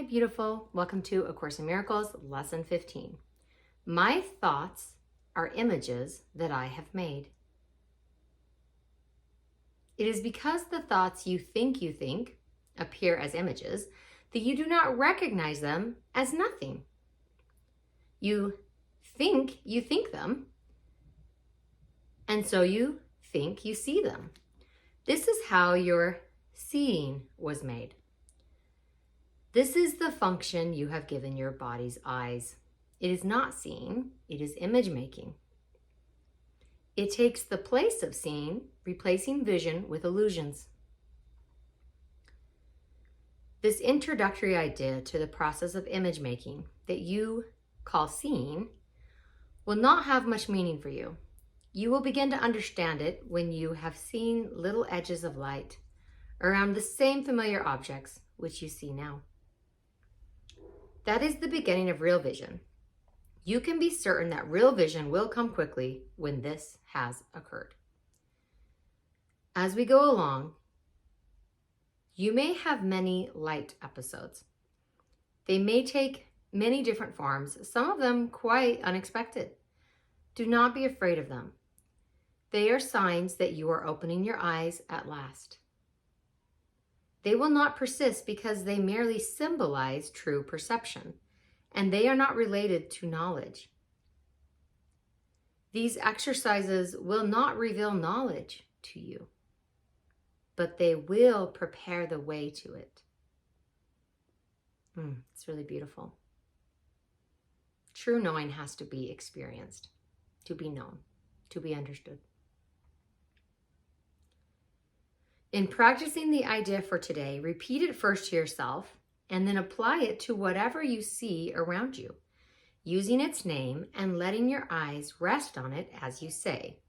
Hi, beautiful. Welcome to A Course in Miracles, Lesson 15. My thoughts are images that I have made. It is because the thoughts you think appear as images that you do not recognize them as nothing. You think them, and so you think you see them. This is how your seeing was made. This is the function you have given your body's eyes. It is not seeing, it is image making. It takes the place of seeing, replacing vision with illusions. This introductory idea to the process of image making that you call seeing will not have much meaning for you. You will begin to understand it when you have seen little edges of light around the same familiar objects which you see now. That is the beginning of real vision. You can be certain that real vision will come quickly when this has occurred. As we go along, you may have many light episodes. They may take many different forms, some of them quite unexpected. Do not be afraid of them. They are signs that you are opening your eyes at last. They will not persist because they merely symbolize true perception, and they are not related to knowledge. These exercises will not reveal knowledge to you, but they will prepare the way to it. It's really beautiful. True knowing has to be experienced, to be known, to be understood. In practicing the idea for today, repeat it first to yourself and then apply it to whatever you see around you, using its name and letting your eyes rest on it as you say.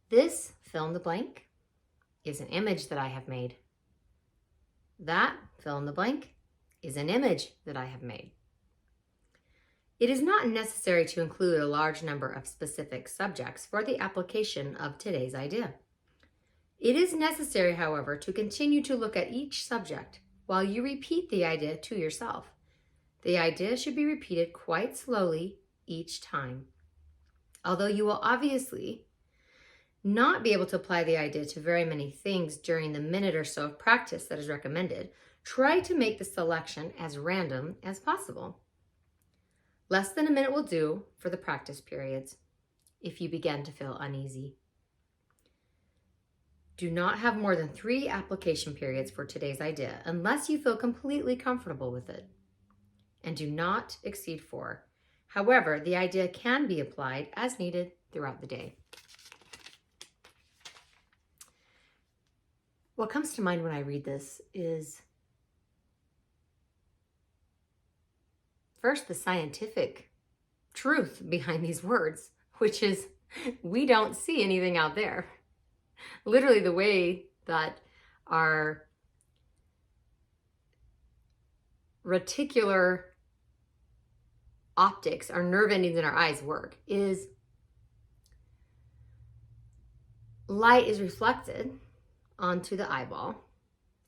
This fill in the blank is an image that I have made. That fill in the blank is an image that I have made. It is not necessary to include a large number of specific subjects for the application of today's idea. It is necessary, however, to continue to look at each subject while you repeat the idea to yourself. The idea should be repeated quite slowly each time. Although you will obviously not be able to apply the idea to very many things during the minute or so of practice that is recommended, try to make the selection as random as possible. Less than a minute will do for the practice periods if you begin to feel uneasy. Do not have more than 3 application periods for today's idea unless you feel completely comfortable with it. And do not exceed 4. However, the idea can be applied as needed throughout the day. What comes to mind when I read this is first the scientific truth behind these words, which is we don't see anything out there. Literally the way that our reticular optics, our nerve endings in our eyes work is light is reflected onto the eyeball,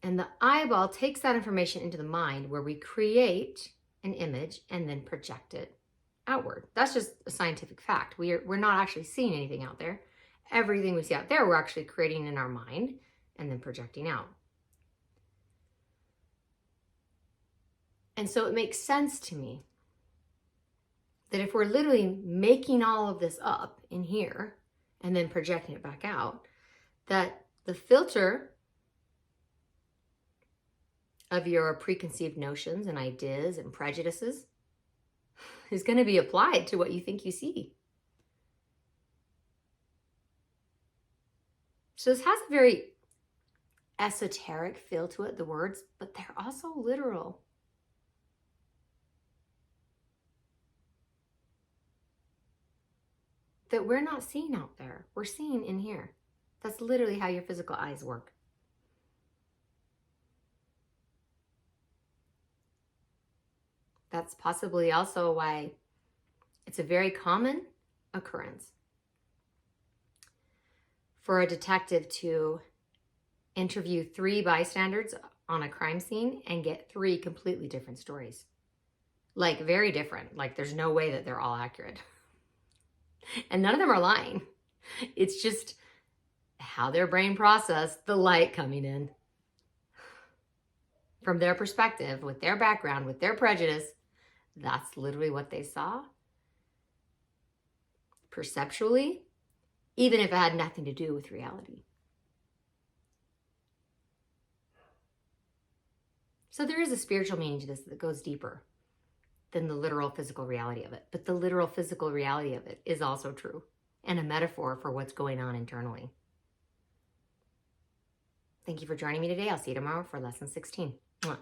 and the eyeball takes that information into the mind where we create an image and then project it outward. That's just a scientific fact. We're not actually seeing anything out there. Everything we see out there, we're actually creating in our mind and then projecting out. And so it makes sense to me that if we're literally making all of this up in here and then projecting it back out, that the filter of your preconceived notions and ideas and prejudices is going to be applied to what you think you see. So this has a very esoteric feel to it, the words, but they're also literal. That we're not seeing out there, we're seeing in here. That's literally how your physical eyes work. That's possibly also why it's a very common occurrence for a detective to interview 3 bystanders on a crime scene and get 3 completely different stories. Like, very different. Like, there's no way that they're all accurate. And none of them are lying. It's just how their brain processed the light coming in. From their perspective, with their background, with their prejudice, that's literally what they saw. Perceptually, even if it had nothing to do with reality. So there is a spiritual meaning to this that goes deeper than the literal physical reality of it. But the literal physical reality of it is also true and a metaphor for what's going on internally. Thank you for joining me today. I'll see you tomorrow for lesson 16. Mwah.